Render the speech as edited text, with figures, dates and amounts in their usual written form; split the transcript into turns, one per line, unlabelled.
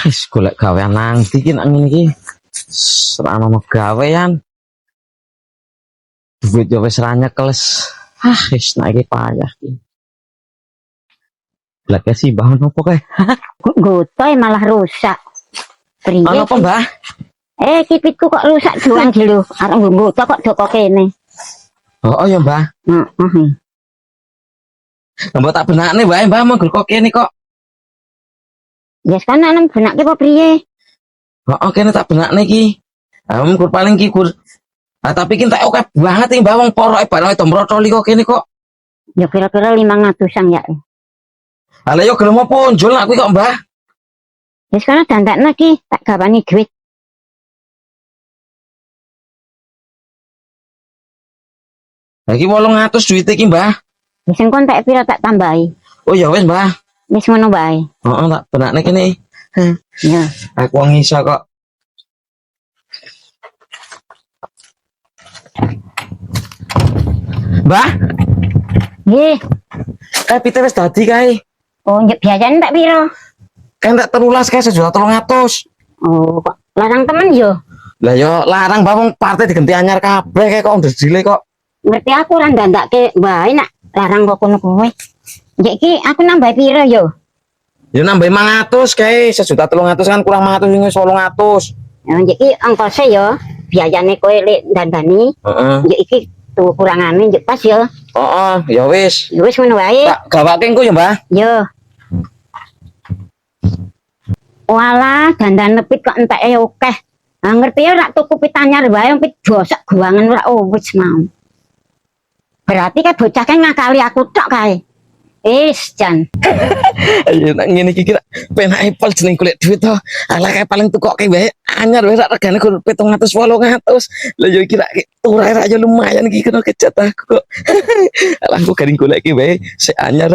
Wis golek gawean nang ndi ki nang ngene iki. Ora ono gawean. Duit yo wis ra nyekeles. Wis nek iki payah iki. Lah sih bahan opo kae?
Kok gotoy malah rusak. Priye?
Ono apa, Mbah?
Kipitku kok rusak doang iki lho. Arep nggoto kok doko kene.
Oh ya, Mbah.
Heeh.
Mbah tak benakne wae, Mbah, mau kok kene kok.
Ya sekarang nang benake apa priye?
Heeh, kene tak benakne iki. Kur paling ki kur. Tapi ki tak oke banget iki, Mbah, wong poroke barang itu mrotoli kok kene kok.
Ya kira-kira 500-an ya.
Lah yo gelem opo njol nak kuwi kok, Mbah?
Ya sekarang dandakna ki tak gawani duit.
Lah iki 800 duit iki, Mbah.
Wis engko tak pira tak tambahi.
Oh ya wis, Mbah.
Wis ngono wae.
Heeh, tak benakne kene.
Ya.
Aku wong iso kok. Mbah,
Nggih.
pite wis dadi kae.
Oh, njek biayane tak pira?
Kan tak 13 kae 1.300.000.
Oh, kok larang temen yo.
Lah yo larang Mbah wong partai diganti anyar kabeh kae kok ndedile kok.
Ngerti aku ora ndandakke wae nak larang kok kono kowe. Njek iki aku nambah pira yo?
Ya nambah 500 kae 1.300.000 kan kurang 500 sing 800.
Ya njek iki ongkose yo. Biayane kowe lek dandani.
Heeh.
Njek iki tuh kurangane njek pas yo.
Heeh, ya wis.
Ya wis ngono wae.
Tak gawake engko ya, Mbah.
Yo. Walah, dandan nepit kok enteke akeh. Nah, ngerti ya rak tuku pit anyar wae pit bosok guangan ora wis mau. Berarti kan bocah kan ngakali aku tok kae. Jan.
Ayo nang ngene iki kira penak Apple jeneng golek duit to. Alah kae paling tukoke wae anyar wae rak regane kur 700 800. Lah yo kira ora ra yo lumayan iki kena kecat aku kok. Alah aku garing golek wae sik anyar.